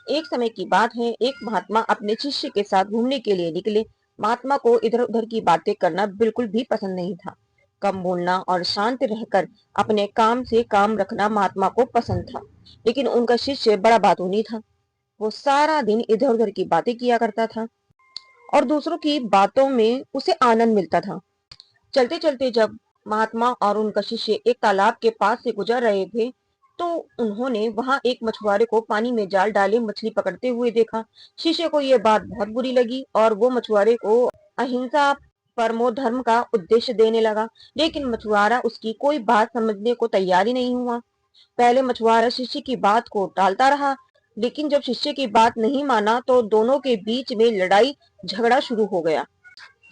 एक समय की बात है, एक महात्मा अपने शिष्य के साथ घूमने के लिए निकले। महात्मा को इधर उधर की बातें करना बिल्कुल भी पसंद नहीं था। कम बोलना और शांत रहकर अपने काम से काम रखना महात्मा को पसंद था। लेकिन उनका शिष्य बड़ा बातूनी था। वो सारा दिन इधर उधर की बातें किया करता था और दूसरों की बातों में उसे आनंद मिलता था। चलते चलते जब महात्मा और उनका शिष्य एक तालाब के पास से गुजर रहे थे, तो उन्होंने वहां एक मछुआरे को पानी में जाल डाले मछली पकड़ते हुए देखा। शिष्य को यह बात बहुत बुरी लगी और वो मछुआरे को अहिंसा परमो धर्म का उपदेश देने लगा। लेकिन मछुआरा उसकी कोई बात समझने को तैयार ही नहीं हुआ। पहले मछुआरा शिष्य की बात को टालता रहा, लेकिन जब शिष्य की बात नहीं माना तो दोनों के बीच में लड़ाई झगड़ा शुरू हो गया।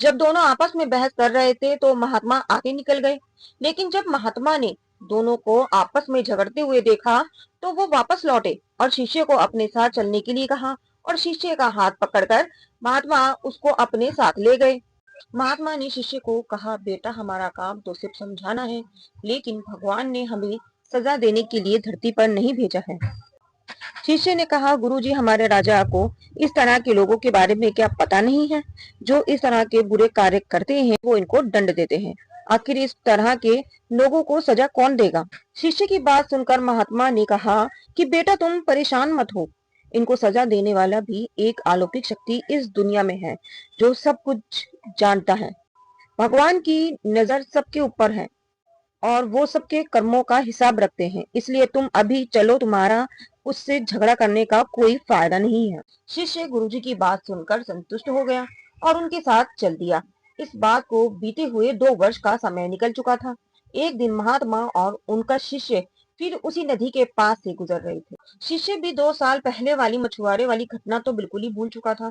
जब दोनों आपस में बहस कर रहे थे तो महात्मा आगे निकल गए। लेकिन जब महात्मा ने दोनों को आपस में झगड़ते हुए देखा तो वो वापस लौटे और शिष्य को अपने साथ चलने के लिए कहा और शिष्य का हाथ पकड़कर महात्मा उसको अपने साथ ले गए। महात्मा ने शिष्य को कहा, बेटा हमारा काम तो सिर्फ समझाना है, लेकिन भगवान ने हमें सजा देने के लिए धरती पर नहीं भेजा है। शिष्य ने कहा, गुरुजी हमारे राजा को इस तरह के लोगों के बारे में क्या पता नहीं है? जो इस तरह के बुरे कार्य करते हैं वो इनको दंड देते हैं। आखिर इस तरह के लोगों को सजा कौन देगा? शिष्य की बात सुनकर महात्मा ने कहा कि बेटा तुम परेशान मत हो। इनको सजा देने वाला भी एक अलौकिक शक्ति इस दुनिया में है जो सब कुछ जानता है। भगवान की नजर सबके ऊपर है और वो सबके कर्मों का हिसाब रखते हैं। इसलिए तुम अभी चलो, तुम्हारा उससे झगड़ा करने का कोई फायदा नहीं है। शिष्य गुरुजी की बात सुनकर संतुष्ट हो गया और उनके साथ चल दिया। इस बात को बीते हुए 2 वर्ष का समय निकल चुका था। एक दिन महात्मा और उनका शिष्य फिर उसी नदी के पास से गुजर रहे थे। शिष्य भी 2 साल पहले वाली मछुआरे वाली घटना तो बिल्कुल ही भूल चुका था।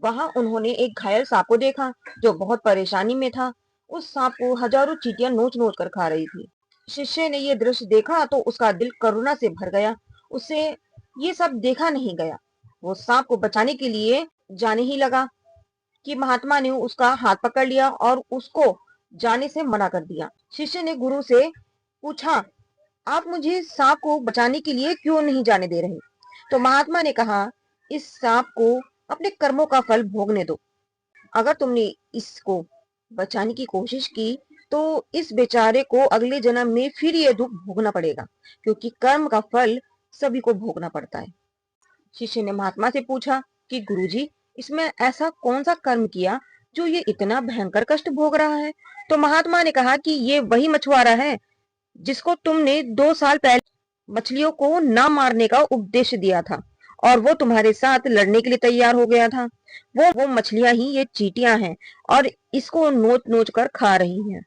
वहां उन्होंने एक घायल सांप को देखा जो बहुत परेशानी में था। उस सांप को हजारों चींटियां नोच नोच कर खा रही थी। शिष्य ने ये दृश्य देखा तो उसका दिल करुणा से भर गया। उससे ये सब देखा नहीं गया। वो सांप को बचाने के लिए जाने ही लगा कि महात्मा ने उसका हाथ पकड़ लिया और उसको जाने से मना कर दिया। शिष्य ने गुरु से पूछा, आप मुझे सांप को बचाने के लिए क्यों नहीं जाने दे रहे? तो महात्मा ने कहा, इस सांप को अपने कर्मों का फल भोगने दो। अगर तुमने इसको बचाने की कोशिश की तो इस बेचारे को अगले जन्म में फिर ये दुख भोगना पड़ेगा, क्योंकि कर्म का फल सभी को भोगना पड़ता है। शिष्य ने महात्मा से पूछा कि गुरुजी, इसमें ऐसा कौन सा कर्म किया जो ये इतना भयंकर कष्ट भोग रहा है? तो महात्मा ने कहा कि ये वही मछुआरा है जिसको तुमने 2 साल पहले मछलियों को न मारने का उपदेश दिया था और वो तुम्हारे साथ लड़ने के लिए तैयार हो गया था। वो मछलियां ही ये चींटियां हैं और इसको नोच नोच कर खा रही हैं।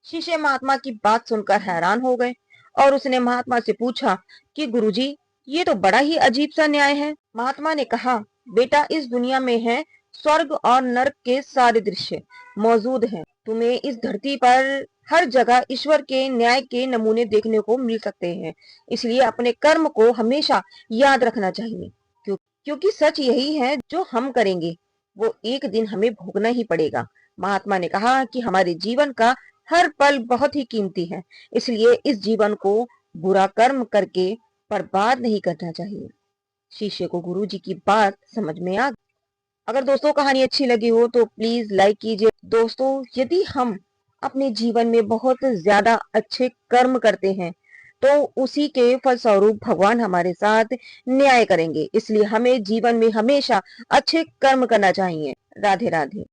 शिष्य महात्मा की बात सुनकर हैरान हो गए और उसने महात्मा से पूछा कि गुरुजी, ये तो बड़ा ही अजीब सा न्याय है। महात्मा ने कहा, बेटा इस दुनिया में है स्वर्ग और नरक के सारे दृश्य मौजूद हैं। तुम्हें इस धरती पर हर जगह ईश्वर के न्याय के नमूने देखने को मिल सकते हैं। इसलिए अपने कर्म को हमेशा याद रखना चाहिए, क्योंकि सच यही है, जो हम करेंगे वो एक दिन हमें भोगना ही पड़ेगा। महात्मा ने कहा कि हमारे जीवन का हर पल बहुत ही कीमती है, इसलिए इस जीवन को बुरा कर्म करके बर्बाद नहीं करना चाहिए। शिष्य को गुरु जी की बात समझ में आ गई। अगर दोस्तों कहानी अच्छी लगी हो तो प्लीज लाइक कीजिए। दोस्तों, यदि हम अपने जीवन में बहुत ज्यादा अच्छे कर्म करते हैं तो उसी के फलस्वरूप भगवान हमारे साथ न्याय करेंगे। इसलिए हमें जीवन में हमेशा अच्छे कर्म करना चाहिए। राधे राधे।